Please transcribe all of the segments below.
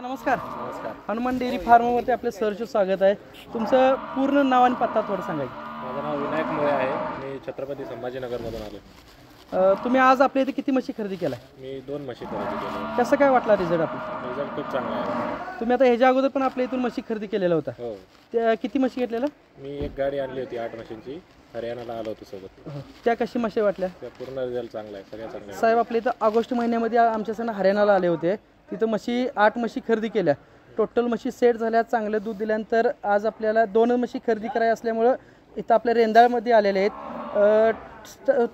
दादा नमस्कार. नमस्कार. हनुमान डेअरी फार्मवरती आपले सहर्ष स्वागत आहे. तुमचं पूर्ण नाव आणि पत्ता थोडं सांगायचं. माझं नाव विनायक मुळे आहे. मी छत्रपती संभाजीनगरमधून आलो. तुम्ही आज आपल्या इथे किती म्हशी खरेदी केल्या? मी 2 म्हशी खरेदी केल्या. कसं काय वाटला रिझल्ट आपला? रिझल्ट खूप चांगला आहे. तुम्ही आता ह्याच्या अगोदर पण आपल्या इथून म्हशी खरेदी केलेला होता? हो. त्या किती म्हशी घेतलेल्या? मी एक गाडी आणली होती 8 म्हशींची. हरियाणाला आलो होतो सोबत. त्या कशी म्हशी वाटल्या? त्या पूर्ण रिझल्ट चांगला आहे, सगळ्या चांगल्या. साहेब आपल्या इथं ऑगस्ट महिन्यामध्ये आमच्या सण हरियाणाला आले होते. तिथं म्हशी 8 म्हशी खरेदी केल्या. टोटल म्हशी सेट झाल्या, चांगलं दूध दिल्यानंतर आज आपल्याला 2 म्हशी खरेदी करायला असल्यामुळं इथं आपल्या रेंदाळमध्ये आलेले आहेत.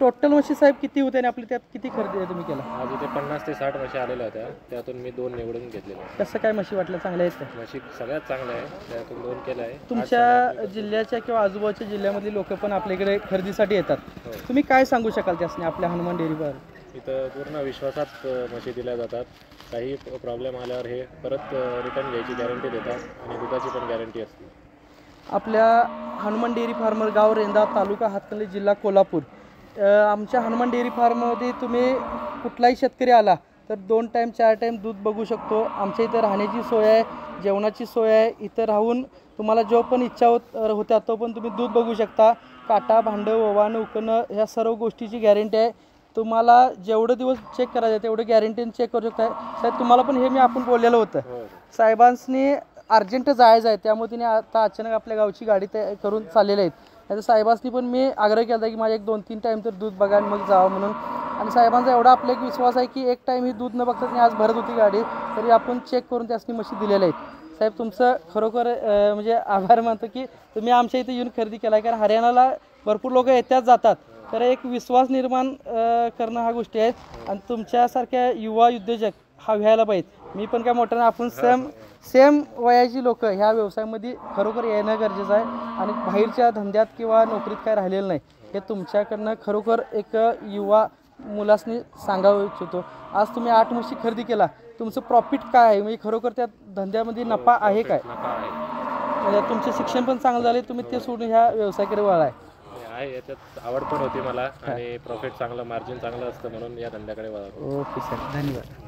टोटल म्हशी साहेब किती होते आणि आपली त्यात किती खरेदी तुम्ही केला? आज इथे 50 ते 60 म्हशी आलेल्या होत्या. त्यातून मी 2 निवडून घेतलेल्या. कसं काय म्हशी वाटल्या, चांगल्या आहेत का? म्हशी सगळ्यात चांगल्या आहे. त्यातून 2 केल्या आहे. तुमच्या जिल्ह्याच्या किंवा आजूबाजूच्या जिल्ह्यामधली लोक पण आपल्याकडे खरेदीसाठी येतात. हो. तुम्ही काय सांगू शकाल त्यासनी आपल्या हनुमान डेअरीवर? इथं पूर्ण विश्वासात म्हशी दिल्या जातात. काही प्रॉब्लेम आल्यावर हे परत रिटर्न घ्यायची गॅरंटी देतात आणि दुधाची पण गॅरंटी असते. आपल्या हनुमान डेअरी फार्मर, गाव रेंदा, तालुका हातकणंगले, जिल्हा कोल्हापूर. आमच्या हनुमान डेअरी फार्ममध्ये तुम्ही कुठलाही शेतकरी आला तर 2 टाईम 4 टाईम दूध बघू शकतो. आमच्या इथं राहण्याची सोय आहे, जेवणाची सोय आहे. इथं राहून तुम्हाला जो पण इच्छा होत्या तो पण तुम्ही दूध बघू शकता. काटा, भांडं, ओवानं, उकणं ह्या सर्व गोष्टीची गॅरंटी आहे. तुम्हाला जेवढं दिवस चेक करायचं तेवढं गॅरंटीने चेक करू शकता. साहेब तुम्हाला पण हे मी आपण बोललेलं होतं. साहेबांनी अर्जंट जायचं आहे, त्यामुळे तिने आता अचानक आपल्या गावची गाडी करून चाललेले आहेत. नाही तर साहेबांनी पण मी आग्रह केला होता की माझ्या 1-2-3 टाईम तर दूध बघा आणि मग जावं म्हणून. आणि साहेबांचा एवढा आपला एक विश्वास आहे की 1 टाईम ही दूध न बघता त्यांनी आज भरत होती गाडी, तरी आपण चेक करून त्यासनी म्हशी दिलेल्या आहेत. साहेब तुमचं खरोखर म्हणजे आभार मानतो की तुम्ही आमच्या इथे येऊन खरेदी केला आहे. कारण हरियाणाला भरपूर लोक येतात जातात, तर एक विश्वास निर्माण करणं हा गोष्टी आहेत. आणि तुमच्यासारख्या युवा उद्योजक हा व्हायला पाहिजे. मी पण काय मोठं नाही, आपण सेम वयाची लोक ह्या व्यवसायामध्ये खरोखर येणं गरजेचं आहे. आणि बाहेरच्या धंद्यात किंवा नोकरीत काय राहिलेलं नाही, हे तुमच्याकडनं खरोखर एक युवा मुलासनी सांगावं इच्छितो. आज तुम्ही 8 म्हशी खरेदी केला, तुमचं प्रॉफिट काय आहे? म्हणजे खरोखर त्या धंद्यामध्ये नफा आहे काय? म्हणजे तुमचे शिक्षण पण चांगलं झाले, तुम्ही ते सोडून ह्या व्यवसायाकडे वळाय आहे. याच्यात आवड पण होती मला आणि प्रॉफिट चांगलं, मार्जिन चांगलं असतं म्हणून या धंद्याकडे वळालो. ओके सर, धन्यवाद.